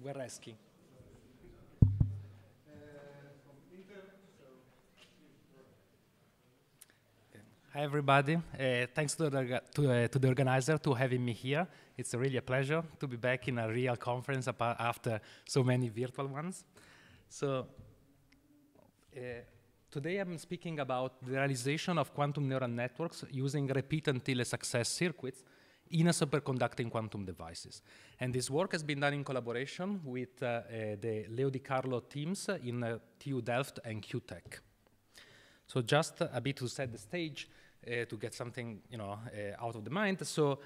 Guerreschi. Hi, everybody. Thanks to the organizer to having me here. It's really a pleasure to be back in a real conference after so many virtual ones. So today I'm speaking about the realization of quantum neural networks using repeat until a success circuits in a superconducting quantum devices. And this work has been done in collaboration with the Leo Di Carlo teams in TU Delft and QTech. So just a bit to set the stage, to get something out of the mind. So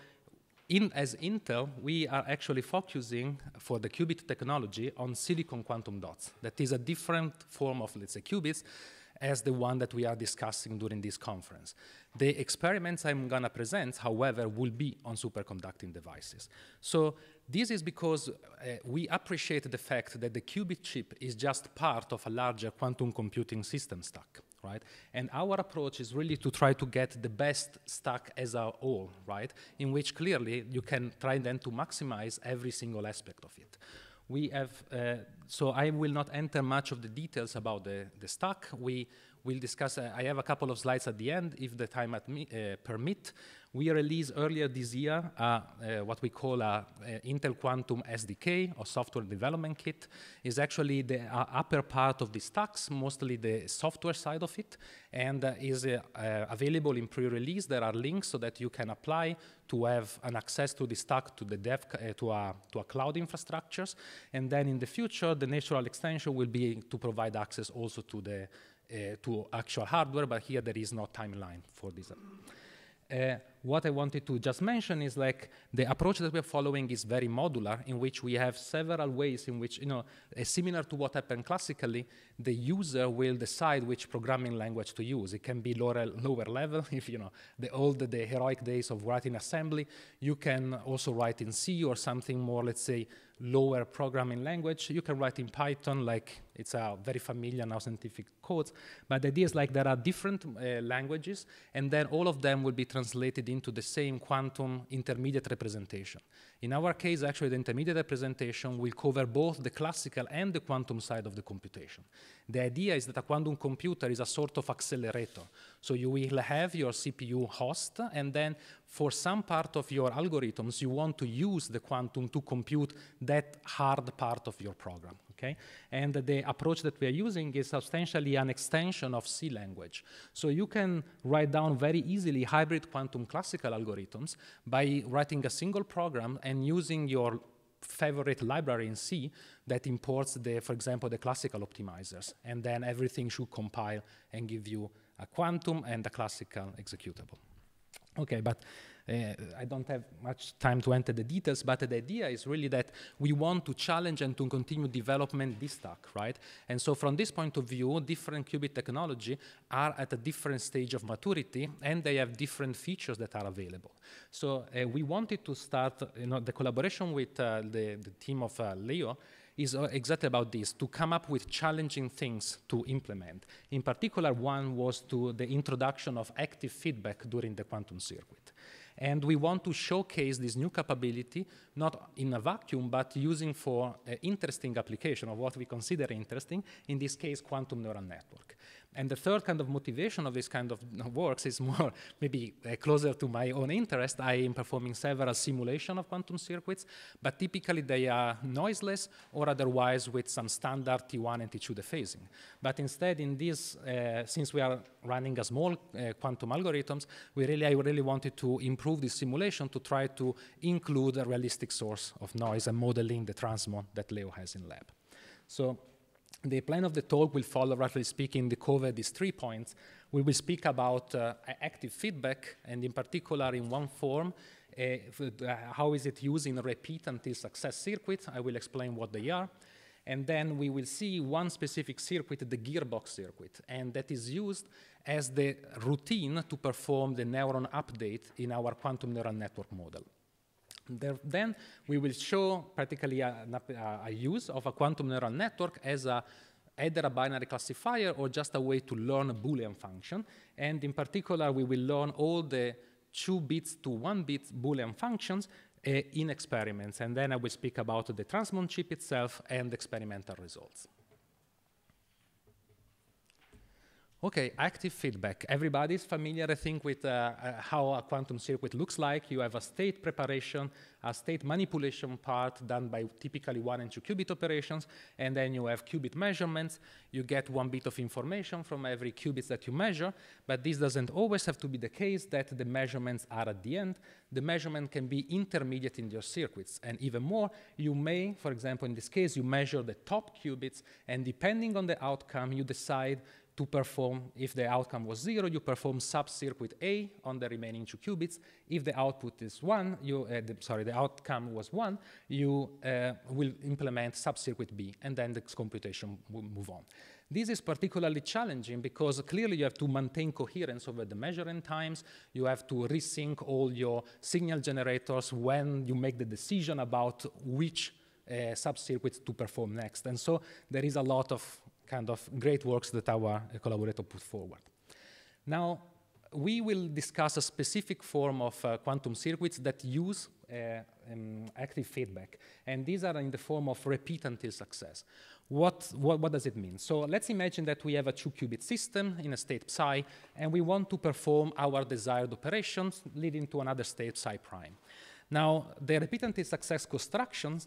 as Intel, we are actually focusing for the qubit technology on silicon quantum dots. That is a different form of, let's say, qubits as the one that we are discussing during this conference. The experiments I'm going to present, however, will be on superconducting devices. So this is because we appreciate the fact that the qubit chip is just part of a larger quantum computing system stack, right? And our approach is really to try to get the best stack as a whole, right? In which clearly you can try then to maximize every single aspect of it. We have, so I will not enter much of the details about the stack. We will discuss, I have a couple of slides at the end, if the time permit. We released earlier this year what we call a Intel Quantum SDK, or software development kit. Is actually the upper part of the stacks, mostly the software side of it, and is available in pre-release. There are links so that you can apply to have an access to the stack, to the to a cloud infrastructures, and then in the future, the natural extension will be to provide access also to the to actual hardware, but here there is no timeline for this. What I wanted to just mention is like the approach that we're following is very modular, in which we have several ways in which, similar to what happened classically, the user will decide which programming language to use. It can be lower level, if the heroic days of writing assembly. You can also write in C or something more, let's say, lower programming language. You can write in Python, like it's a very familiar now scientific code. But the idea is like there are different languages, and then all of them will be translated into the same quantum intermediate representation. In our case, actually, the intermediate representation will cover both the classical and the quantum side of the computation. The idea is that a quantum computer is a sort of accelerator. So you will have your CPU host, and then for some part of your algorithms, you want to use the quantum to compute that hard part of your program. Okay? And the approach that we are using is substantially an extension of C language. So you can write down very easily hybrid quantum classical algorithms by writing a single program and using your favorite library in C that imports, for example, the classical optimizers. And then everything should compile and give you a quantum and a classical executable. Okay, but I don't have much time to enter the details, but the idea is really that we want to challenge and to continue development this stack, right? And so from this point of view, different qubit technology are at a different stage of maturity, and they have different features that are available. So we wanted to start, the collaboration with the team of Leo is exactly about this, to come up with challenging things to implement. In particular, one was the introduction of active feedback during the quantum circuit. And we want to showcase this new capability, not in a vacuum, but using for interesting application of what we consider interesting, in this case, quantum neural network. And the third kind of motivation of this kind of works is more maybe closer to my own interest. I am performing several simulations of quantum circuits, but typically they are noiseless or otherwise with some standard T1 and T2 dephasing. But instead, in this, since we are running a small quantum algorithms, I really wanted to improve this simulation to try to include a realistic source of noise and modeling the transmon that Leo has in lab. So the plan of the talk will follow, roughly speaking, to cover these 3 points. We will speak about active feedback, and in particular in one form, how is it used in a repeat until success circuit. I will explain what they are. And then we will see one specific circuit, the gearbox circuit, and that is used as the routine to perform the neuron update in our quantum neural network model. Then we will show practically a use of a quantum neural network as either a binary classifier or just a way to learn a Boolean function. And in particular, we will learn all the 2 bits to 1 bit Boolean functions in experiments. And then I will speak about the transmon chip itself and experimental results. Okay, active feedback. Everybody's familiar, I think, with how a quantum circuit looks like. You have a state preparation, a state manipulation part done by typically 1 and 2 qubit operations, and then you have qubit measurements. You get 1 bit of information from every qubit that you measure, but this doesn't always have to be the case that the measurements are at the end. The measurement can be intermediate in your circuits, and even more, you may, for example, in this case, you measure the top qubits, and depending on the outcome, you decide to perform, if the outcome was 0, you perform sub-circuit A on the remaining 2 qubits. If the output is 1, the outcome was 1, you will implement sub-circuit B, and then the computation will move on. This is particularly challenging because clearly you have to maintain coherence over the measuring times. You have to resync all your signal generators when you make the decision about which sub-circuits to perform next. And so there is a lot of kind of great works that our collaborator put forward. Now, we will discuss a specific form of quantum circuits that use active feedback, and these are in the form of repeat until success. What does it mean? So let's imagine that we have a 2-qubit system in a state psi, and we want to perform our desired operations leading to another state psi prime. Now, the repeat until success construction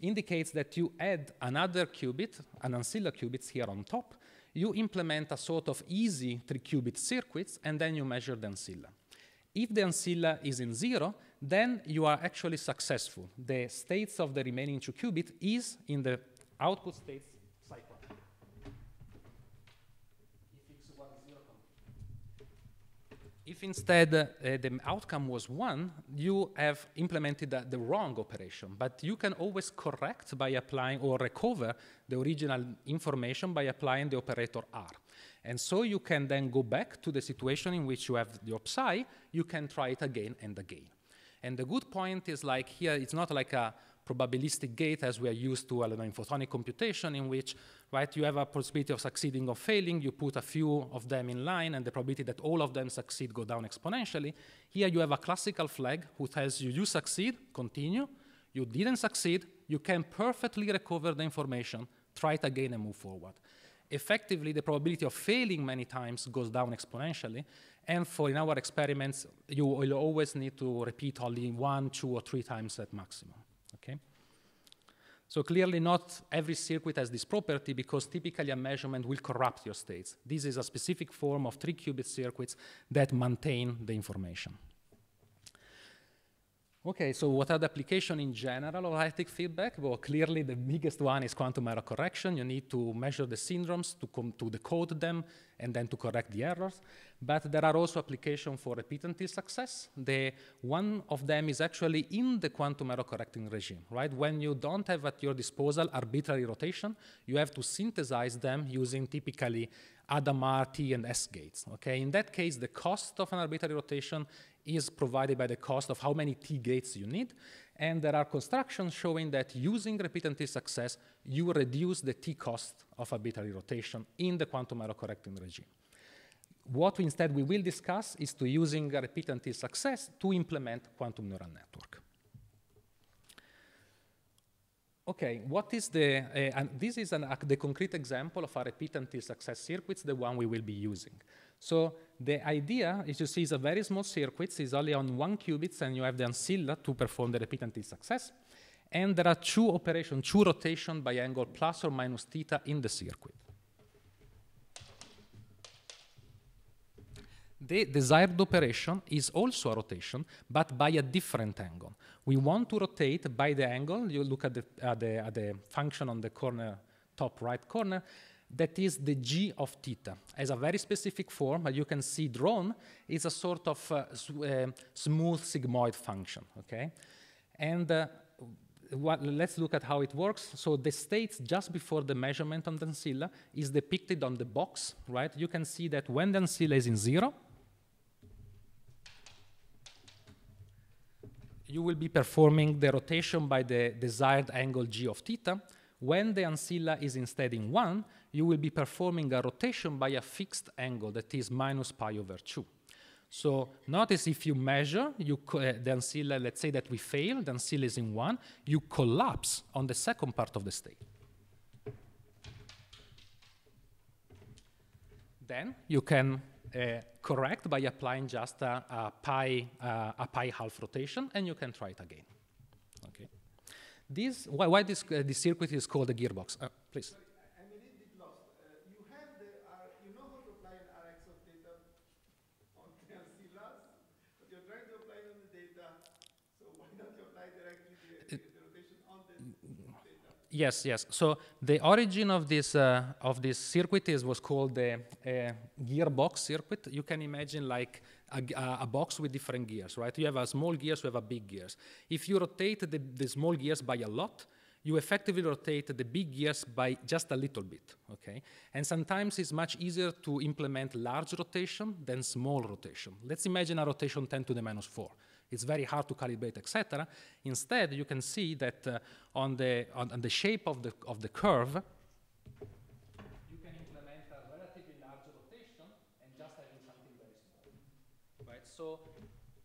indicates that you add another qubit, an ancilla qubits here on top. You implement a sort of easy 3-qubit circuits, and then you measure the ancilla. If the ancilla is in 0, then you are actually successful. The states of the remaining 2 qubits is in the output states psi prime. If instead the outcome was 1, you have implemented the wrong operation. But you can always correct by applying or recover the original information by applying the operator R. And so you can then go back to the situation in which you have your psi. You can try it again and again. And the good point is, like here, it's not like a probabilistic gate as we are used to in photonic computation, in which you have a possibility of succeeding or failing. You put a few of them in line, and the probability that all of them succeed go down exponentially. Here you have a classical flag who tells you, you succeed, continue. You didn't succeed, you can perfectly recover the information, try it again and move forward. Effectively, the probability of failing many times goes down exponentially. And in our experiments, you will always need to repeat only 1, 2, or 3 times at maximum. Okay? So clearly not every circuit has this property, because typically a measurement will corrupt your states. This is a specific form of 3-qubit circuits that maintain the information. Okay, so what are the applications in general of haptic feedback? Well, clearly the biggest one is quantum error correction. You need to measure the syndromes to decode them and then to correct the errors. But there are also applications for repeat until success. One of them is actually in the quantum error correcting regime, right? When you don't have at your disposal arbitrary rotation, you have to synthesize them using typically Hadamard, T, and S gates. Okay? In that case, the cost of an arbitrary rotation is provided by the cost of how many T gates you need. And there are constructions showing that using repeat until success, you reduce the T cost of arbitrary rotation in the quantum error correcting regime. What instead we will discuss is to using repeat until success to implement quantum neural network. Okay, what is and this is the concrete example of a repeat until success circuits, the one we will be using. So the idea, as you see, is a very small circuit. It's only on 1 qubits, and you have the ancilla to perform the repeat until success. And there are 2 operations, 2 rotation by angle plus or minus theta in the circuit. The desired operation is also a rotation, but by a different angle. We want to rotate by the angle. You look at the function on the corner, top right corner. That is the g of theta. As a very specific form, as you can see drawn, is a sort of smooth sigmoid function. Okay, and let's look at how it works. So the states just before the measurement on the ancilla is depicted on the box, right? You can see that when the ancilla is in 0, you will be performing the rotation by the desired angle g of theta. When the ancilla is instead in 1, you will be performing a rotation by a fixed angle that is minus pi over 2. So notice if you measure the ancilla, let's say that we fail, the ancilla is in 1, you collapse on the second part of the state. Then you can correct by applying just a pi half rotation, and you can try it again. Okay. Why this circuit is called a gearbox? Please. I'm a little bit lost. You have you know how to apply an Rx of data on the ancillas, but you're trying to apply it on the data. So why don't you apply directly the rotation on the data? Yes, yes. So the origin of this circuit was called the gearbox circuit. You can imagine like a box with different gears, right? You have a small gears, you have a big gears. If you rotate the small gears by a lot, you effectively rotate the big gears by just a little bit, okay? And sometimes it's much easier to implement large rotation than small rotation. Let's imagine a rotation 10 to the minus 4. It's very hard to calibrate, etc. Instead, you can see that on the shape of the curve, you can implement a relatively large rotation and just having something very small, right? So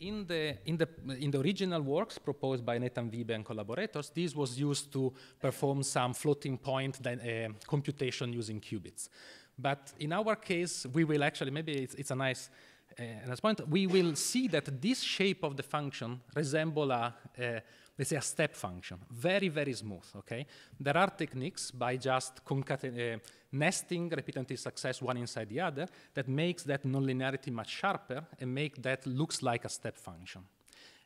in the original works proposed by Nathan Wiebe and collaborators, this was used to perform some floating point computation using qubits. But in our case, we will actually, maybe it's a nice point, we will see that this shape of the function resembles let's say a step function, very, very smooth, okay? There are techniques by just nesting repeatancy success one inside the other that makes that nonlinearity much sharper and make that looks like a step function.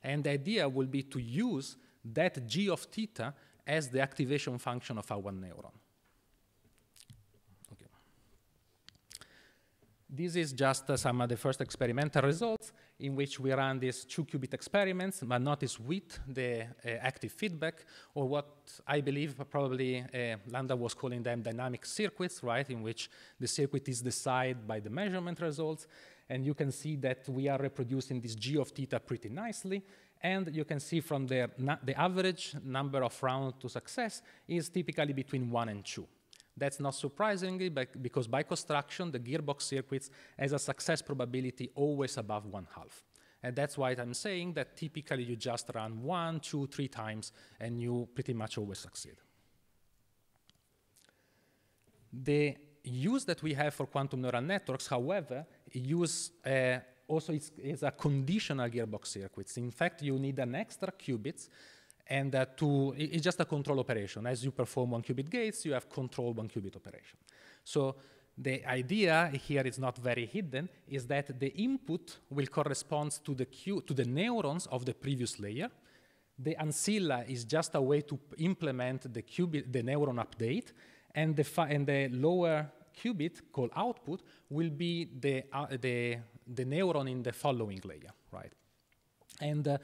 And the idea will be to use that g of theta as the activation function of our neuron. Okay. This is just some of the first experimental results in which we ran these 2-qubit experiments, but notice with the active feedback, or what I believe probably Landa was calling them dynamic circuits, right, in which the circuit is decided by the measurement results. And you can see that we are reproducing this g of theta pretty nicely. And you can see from the average number of rounds to success is typically between 1 and 2. That's not surprisingly, because by construction, the gearbox circuits has a success probability always above 1/2. And that's why I'm saying that typically you just run 1, 2, 3 times, and you pretty much always succeed. The use that we have for quantum neural networks, however, also is a conditional gearbox circuits. In fact, you need an extra qubits, and it's just a control operation. As you perform 1-qubit gates, you have control 1-qubit operation. So the idea here is not very hidden, is that the input will correspond to the neurons of the previous layer. The ancilla is just a way to implement the neuron update, and the lower qubit called output will be the neuron in the following layer, right? And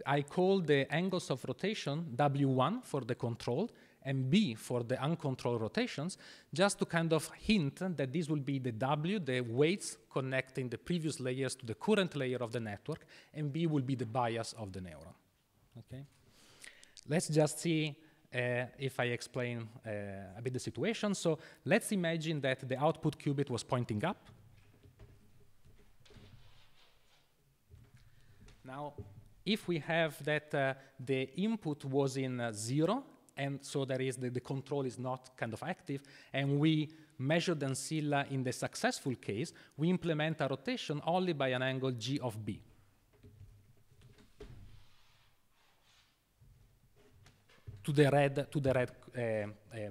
I call the angles of rotation W1 for the controlled and B for the uncontrolled rotations, just to kind of hint that this will be the W, the weights connecting the previous layers to the current layer of the network, and B will be the bias of the neuron. Okay? Let's just see if I explain a bit the situation. So let's imagine that the output qubit was pointing up. Now, if we have that the input was in 0, and so there is the control is not kind of active, and we measure the ancilla in the successful case, we implement a rotation only by an angle g of b. To the red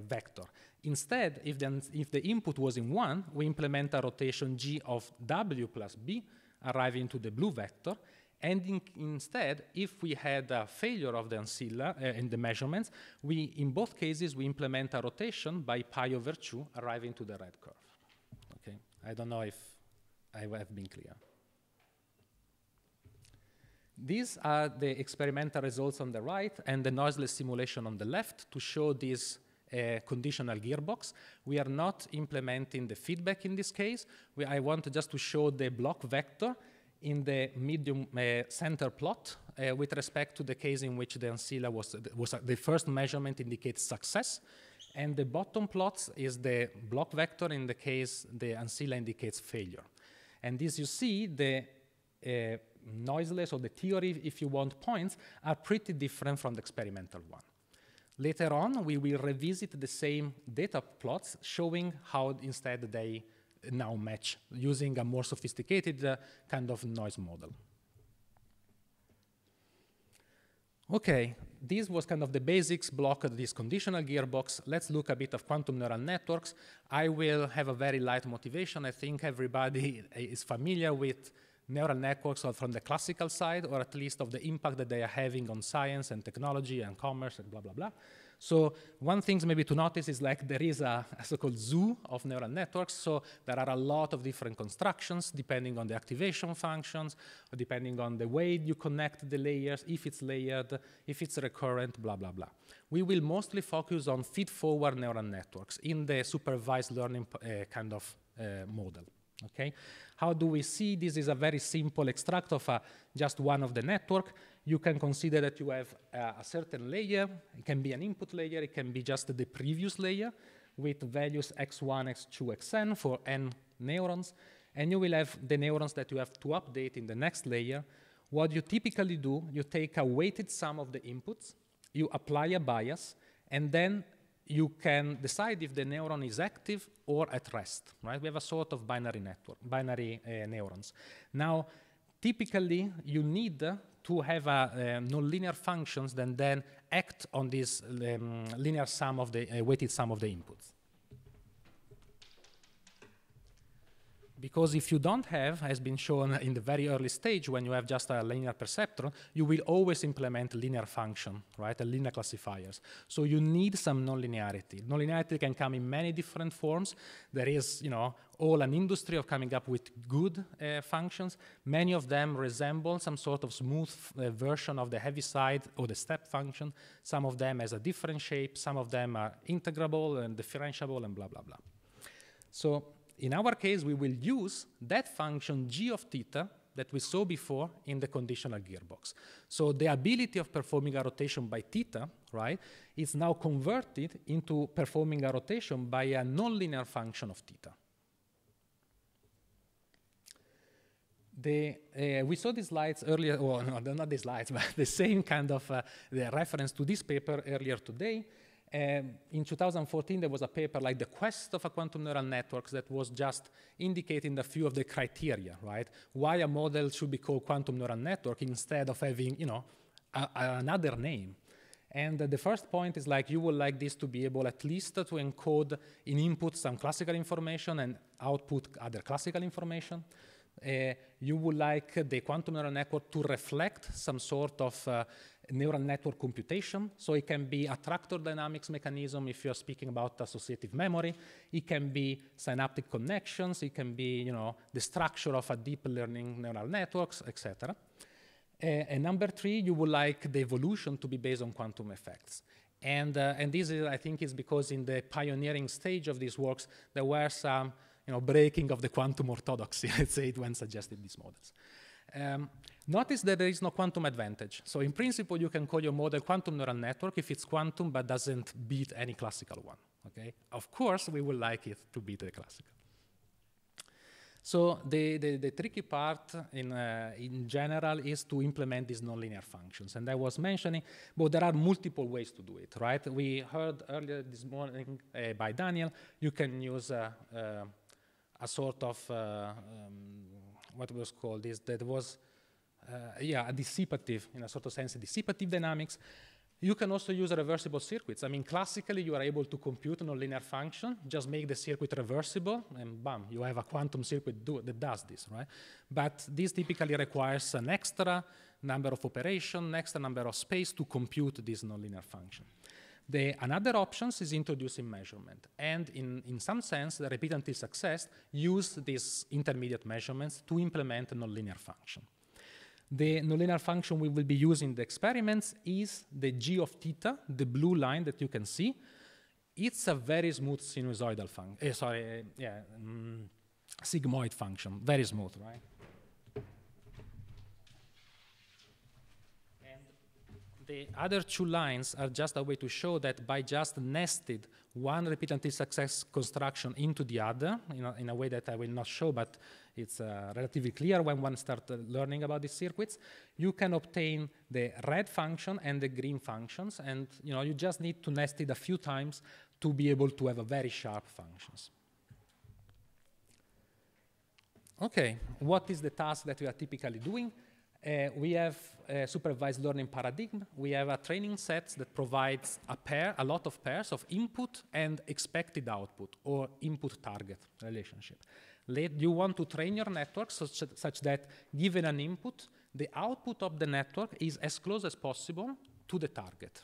vector. Instead, if the input was in 1, we implement a rotation g of w plus b, arriving to the blue vector. And instead, if we had a failure of the ancilla in the measurements, in both cases, we implement a rotation by pi over 2, arriving to the red curve. Okay, I don't know if I have been clear. These are the experimental results on the right and the noiseless simulation on the left to show this conditional gearbox. We are not implementing the feedback in this case. I want just to show the block vector in the medium center plot with respect to the case in which the ancilla was the first measurement indicates success, and the bottom plot is the block vector in the case the ancilla indicates failure. And this you see, the noiseless, or the theory, if you want, points are pretty different from the experimental one. Later on, we will revisit the same data plots, showing how instead they now match using a more sophisticated kind of noise model. Okay, this was kind of the basics block of this conditional gearbox. Let's look a bit of quantum neural networks. I will have a very light motivation. I think everybody is familiar with neural networks from the classical side, or at least of the impact that they are having on science and technology and commerce and blah, blah, blah. So one thing maybe to notice is like there is a so-called zoo of neural networks. So there are a lot of different constructions depending on the activation functions, or depending on the way you connect the layers, if it's layered, if it's recurrent, blah, blah, blah. We will mostly focus on feed-forward neural networks in the supervised learning kind of model. Okay, how do we see? This is a very simple extract of just one of the network. You can consider that you have a certain layer. It can be an input layer. It can be just the previous layer with values x1, x2, xn for n neurons. And you will have the neurons that you have to update in the next layer. What you typically do, you take a weighted sum of the inputs, you apply a bias, and then you can decide if the neuron is active or at rest, right? We have a sort of binary network, binary neurons. Now, typically, you need to have a nonlinear functions that then act on this linear sum of the weighted sum of the inputs. Because if you don't have, as been shown in the very early stage, when you have just a linear perceptron, you will always implement linear function, right, and linear classifiers. So you need some nonlinearity. Nonlinearity can come in many different forms. There is, all an industry of coming up with good functions. Many of them resemble some sort of smooth version of the Heaviside or the step function. Some of them has a different shape. Some of them are integrable and differentiable and blah, blah, blah. So in our case, we will use that function g of theta that we saw before in the conditional gearbox. So the ability of performing a rotation by theta, right, is now converted into performing a rotation by a nonlinear function of theta. We saw the slides earlier, well, no, not the slides, but the same kind of the reference to this paper earlier today. In 2014, there was a paper like The Quest of a Quantum Neural Networks that was just indicating a few of the criteria, right? Why a model should be called quantum neural network instead of having, another name. And the first point is like you would like this to be able at least to encode in input some classical information and output other classical information. You would like the quantum neural network to reflect some sort of neural network computation. So it can be a tractor dynamics mechanism if you're speaking about associative memory. It can be synaptic connections. It can be, the structure of a deep learning neural networks, etc. And number 3, you would like the evolution to be based on quantum effects. And this is, I think, is because in the pioneering stage of these works, there were some breaking of the quantum orthodoxy, let's say, when suggested these models. Notice that there is no quantum advantage. So in principle, you can call your model quantum neural network if it's quantum but doesn't beat any classical one. Okay? Of course, we would like it to beat the classical. So the tricky part in general is to implement these nonlinear functions. And I was mentioning, but there are multiple ways to do it, right? We heard earlier this morning by Daniel, you can use a sort of, what was called this, that was, a dissipative, in a sort of sense, a dissipative dynamics. You can also use reversible circuits. I mean, classically, you are able to compute a nonlinear function, just make the circuit reversible, and bam, you have a quantum circuit that does this, right? But this typically requires an extra number of operations, extra number of space to compute this nonlinear function. Another option is introducing measurement. And in some sense, the repeat until success use these intermediate measurements to implement a nonlinear function. The nonlinear function we will be using in the experiments is the g of theta, the blue line that you can see. It's a very smooth sinusoidal function. Sigmoid function, very smooth, right? The other 2 lines are just a way to show that by just nested one repeat until success construction into the other, in a way that I will not show, but it's relatively clear when one starts learning about these circuits. You can obtain the red function and the green functions, and you just need to nest it a few times to be able to have a very sharp functions. Okay, what is the task that we are typically doing? We have a supervised learning paradigm. We have a training set that provides a lot of pairs of input and expected output, or input-target relationship. You want to train your network such that, given an input, the output of the network is as close as possible to the target.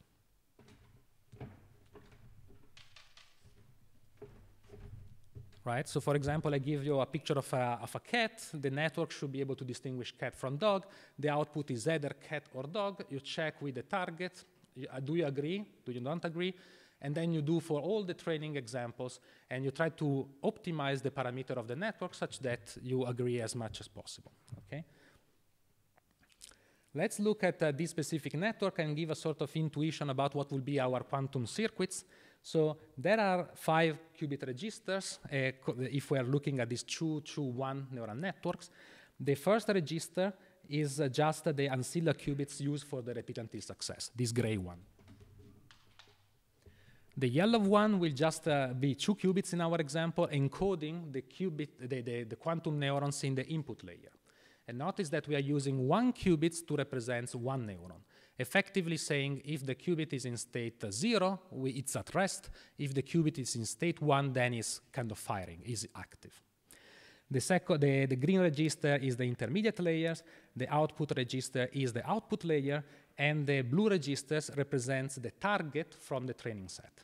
Right? So for example, I give you a picture of a cat. The network should be able to distinguish cat from dog. The output is either cat or dog. You check with the target. Do you agree? Do you not agree? And then you do for all the training examples, and you try to optimize the parameter of the network such that you agree as much as possible. Okay? Let's look at this specific network and give a sort of intuition about what will be our quantum circuits. So there are 5 qubit registers if we are looking at these 2-1 neural networks. The first register is just the ancilla qubits used for the repeat until success, this gray one. The yellow one will just be 2 qubits in our example, encoding the quantum neurons in the input layer. And notice that we are using 1 qubit to represent 1 neuron, effectively saying if the qubit is in state 0, it's at rest. If the qubit is in state 1, then it's kind of firing, is active. The green register is the intermediate layers, the output register is the output layer, and the blue registers represents the target from the training set.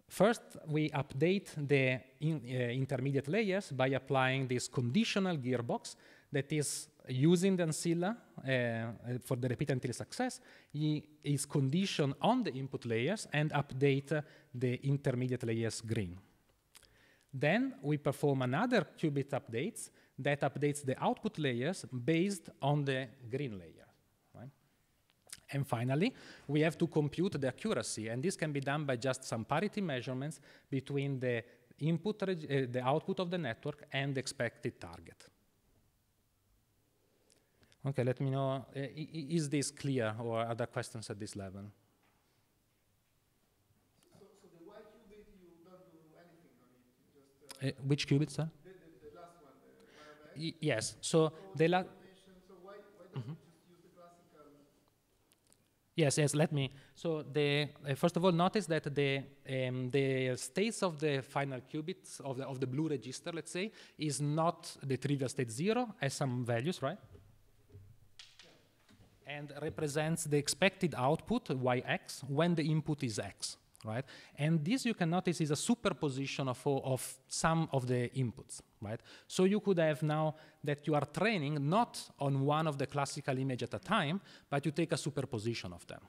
First, we update the intermediate layers by applying this conditional gearbox that is using the ancilla for the repeat until success. Is conditioned on the input layers and update the intermediate layers green. Then we perform another qubit updates that updates the output layers based on the green layer. Right? And finally, we have to compute the accuracy, and this can be done by just some parity measurements between the the output of the network and the expected target. Okay, let me know, is this clear, or other questions at this level? So the Y qubit, you don't do anything on it, you just... Which qubit, sir? The last one, yes, so the last... So why don't you just use the classical... Yes, let me. So first of all, notice that the states of the final qubits of the blue register, let's say, is not the trivial state 0, has some values, right? And represents the expected output, yx, when the input is x, right? And this, you can notice, is a superposition of some of the inputs, right? So you could have now that you are training not on one of the classical image at a time, but you take a superposition of them,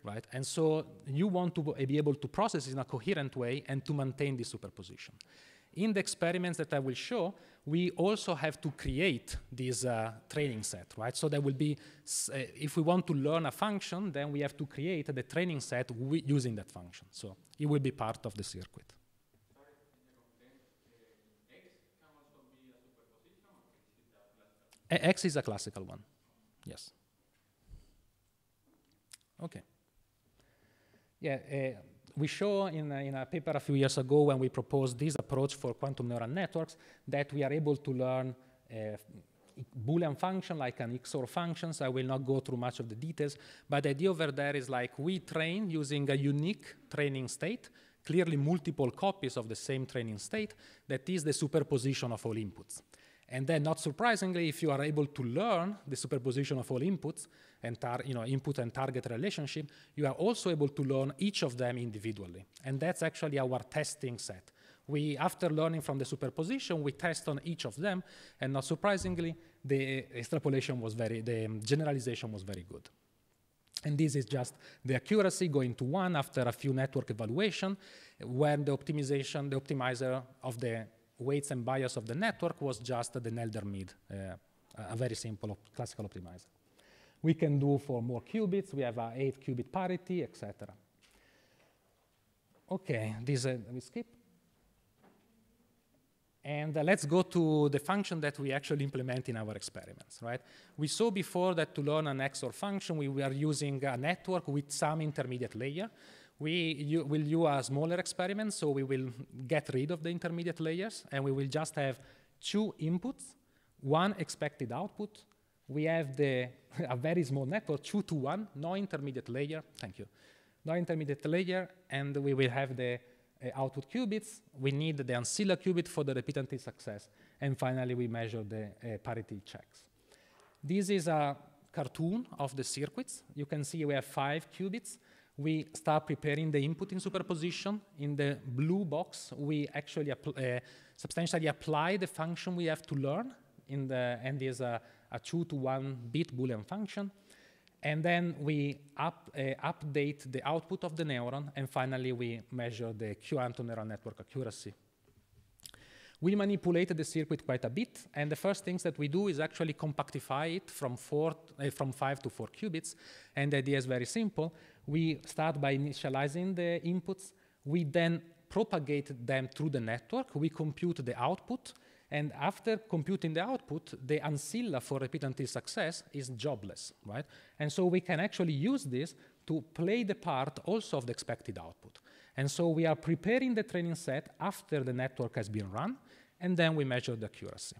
right? And so you want to be able to process in a coherent way and to maintain this superposition. In the experiments that I will show, we also have to create this training set, right? So there will be, if we want to learn a function, then we have to create the training set using that function. So it will be part of the circuit. Sorry, X can also be a superposition, or X is a classical one, yes. Okay. Yeah. We show in a paper a few years ago when we proposed this approach for quantum neural networks that we are able to learn Boolean function like an XOR functions. I will not go through much of the details, but the idea over there is like we train using a unique training state, clearly multiple copies of the same training state, that is the superposition of all inputs. And then, not surprisingly, if you are able to learn the superposition of all inputs and input and target relationship, you are also able to learn each of them individually. And that's actually our testing set. After learning from the superposition, we test on each of them, and not surprisingly, the generalization was very good. And this is just the accuracy going to 1 after a few network evaluation, when the optimizer of the weights and bias of the network was just the Nelder-Mead, a very simple classical optimizer. We can do for more qubits. We have 8 qubit parity, etc. Okay, this we skip. And let's go to the function that we actually implement in our experiments, right? We saw before that to learn an XOR function, we were using a network with some intermediate layer. We will use a smaller experiment, so we will get rid of the intermediate layers, and we will just have 2 inputs, 1 expected output. We have a very small network, 2 to 1, no intermediate layer. Thank you. No intermediate layer, and we will have the output qubits. We need the ancilla qubit for the repeatability success. And finally, we measure the parity checks. This is a cartoon of the circuits. You can see we have 5 qubits. We start preparing the input in superposition. In the blue box, we actually substantially apply the function we have to learn, and there's a 2 to 1 bit Boolean function. And then we update the output of the neuron, and finally we measure the Q-Anton neural network accuracy. We manipulated the circuit quite a bit, and the first things that we do is actually compactify it from 5 to 4 qubits, and the idea is very simple. We start by initializing the inputs. We then propagate them through the network. We compute the output, and after computing the output, the ancilla for repeatability success is jobless, right? And so we can actually use this to play the part also of the expected output. And so we are preparing the training set after the network has been run, and then we measure the accuracy.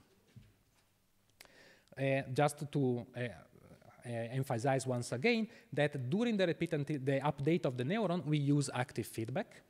Just to emphasize once again that during the update of the neuron, we use active feedback.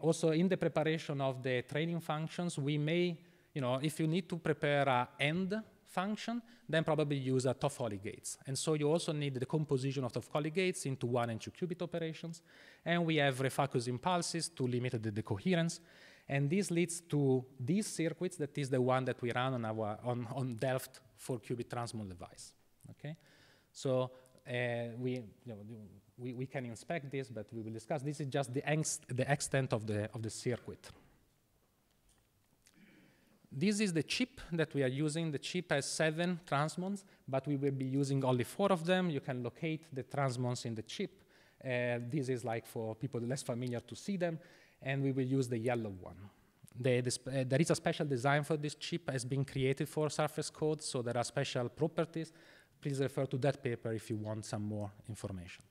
Also in the preparation of the training functions, we may, if you need to prepare an AND function, then probably use a Toffoli gates. And so you also need the composition of Toffoli gates into 1 and 2 qubit operations. And we have refocus impulses to limit the decoherence. And this leads to these circuits, that is the one that we run on Delft 4-qubit transmon device. Okay? So we can inspect this, but we will discuss. This is just the extent of the circuit. This is the chip that we are using. The chip has 7 transmons, but we will be using only 4 of them. You can locate the transmons in the chip. This is like for people less familiar to see them, and we will use the yellow one. There is a special design for this chip has been created for surface code, so there are special properties. Please refer to that paper if you want some more information.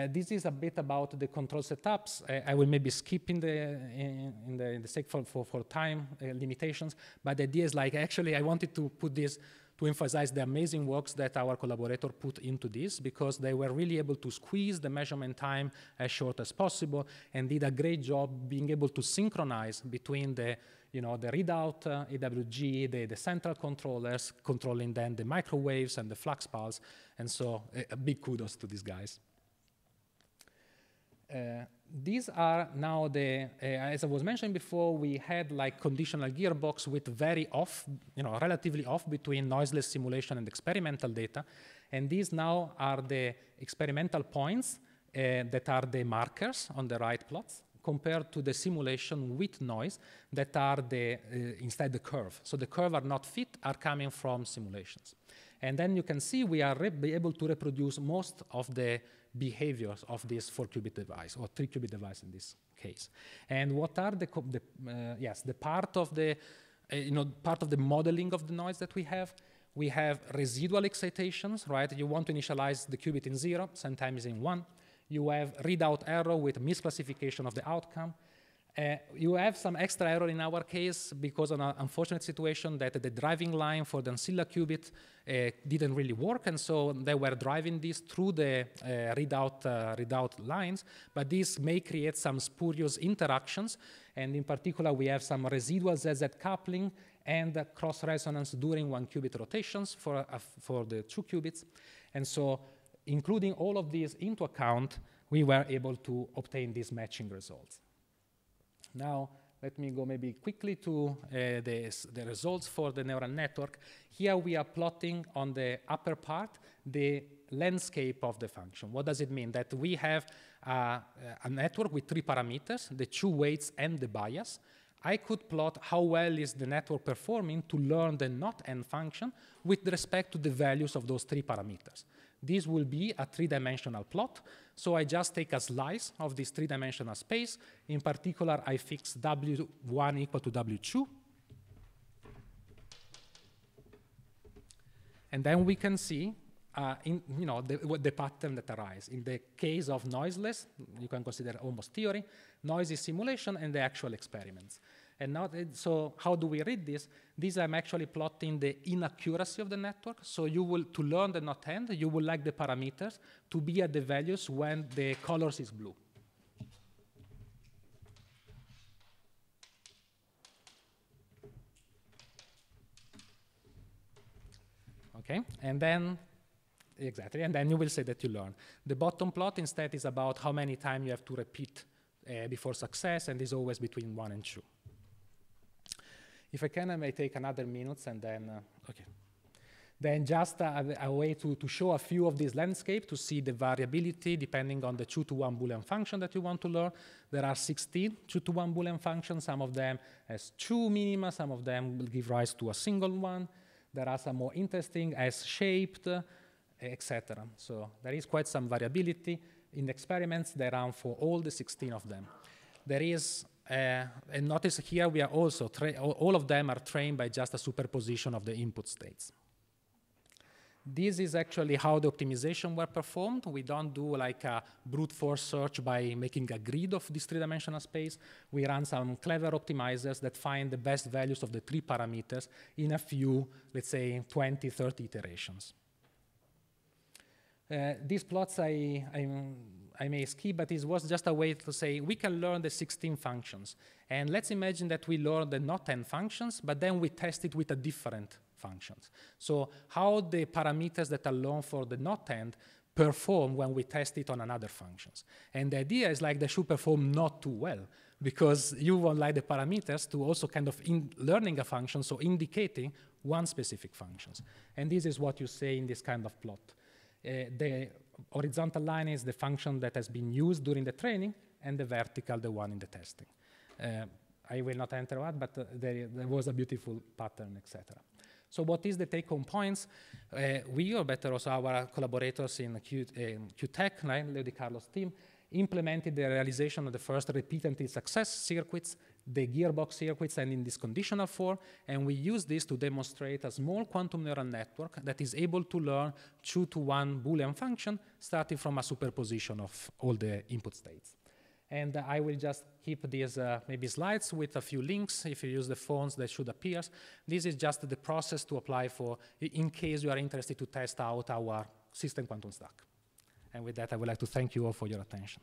This is a bit about the control setups. I will maybe skip in the sake for time limitations, but the idea is like, actually I wanted to put this to emphasize the amazing works that our collaborator put into this, because they were really able to squeeze the measurement time as short as possible and did a great job being able to synchronize between the readout EWG, the central controllers controlling then the microwaves and the flux pulse. And so a big kudos to these guys. These are now as I was mentioning before, we had like conditional gearbox with very off, relatively off between noiseless simulation and experimental data. And these now are the experimental points that are the markers on the right plots, compared to the simulation with noise that are instead the curve. So the curve are not fit, are coming from simulations. And then you can see we are able to reproduce most of the behaviors of this 4-qubit device, or 3-qubit device in this case. And what are the part of the part of the modeling of the noise that we have? We have residual excitations, right? You want to initialize the qubit in 0, sometimes in 1. You have readout error with misclassification of the outcome. You have some extra error in our case because of an unfortunate situation that the driving line for the ancilla qubit didn't really work, and so they were driving this through the readout lines, but this may create some spurious interactions, and in particular we have some residual ZZ coupling and cross resonance during 1-qubit rotations for the 2 qubits, and so including all of these into account, we were able to obtain these matching results. Now, let me go maybe quickly to the results for the neural network. Here we are plotting on the upper part the landscape of the function. What does it mean? That we have a network with 3 parameters, the 2 weights and the bias. I could plot how well is the network performing to learn the not end function with respect to the values of those 3 parameters. this will be a three-dimensional plot. So I just take a slice of this three-dimensional space. In particular, I fix W1 equal to W2. And then we can see the pattern that arise. In the case of noiseless, you can consider almost theory, noisy simulation, and the actual experiments. And now, so how do we read this? This I'm actually plotting the inaccuracy of the network. So you will, to learn the knot end, you would like the parameters to be at the values when the colors is blue. Okay, and then, exactly, and then you will say that you learn. The bottom plot instead is about how many times you have to repeat before success, and is always between 1 and 2. If I can, I may take another minute, and then, okay. Then just a way to show a few of these landscapes to see the variability depending on the 2-to-1 Boolean function that you want to learn. There are 16 2-to-1 Boolean functions. Some of them has 2 minima, some of them will give rise to a single one. There are some more interesting as shaped, etc. So there is quite some variability. In the experiments, they run for all the 16 of them. There is, and notice here we are also, all of them are trained by just a superposition of the input states. This is actually how the optimization were performed. We don't do like a brute force search by making a grid of this three-dimensional space. We run some clever optimizers that find the best values of the 3 parameters in a few, let's say, 20, 30 iterations. These plots I may skip, but it was just a way to say we can learn the 16 functions. And let's imagine that we learn the not 10 functions, but then we test it with a different functions. So how the parameters that are learned for the not end perform when we test it on another functions. And the idea is like they should perform not too well, because you want like the parameters to also kind of learning a function, so indicating one specific functions. And this is what you say in this kind of plot. The horizontal line is the function that has been used during the training, and the vertical, the one in the testing. I will not enter that, but there was a beautiful pattern, etc. So what is the take-home points? We, or better also our collaborators in QTech, Leo Di Carlo's team, implemented the realization of the first repeat until success circuits, the gearbox circuits, and in this conditional form, and we use this to demonstrate a small quantum neural network that is able to learn 2-to-1 Boolean function starting from a superposition of all the input states. And I will just keep these maybe slides with a few links. If you use the phones, they should appear. This is just the process to apply for, in case you are interested to test out our system quantum stack. And with that, I would like to thank you all for your attention.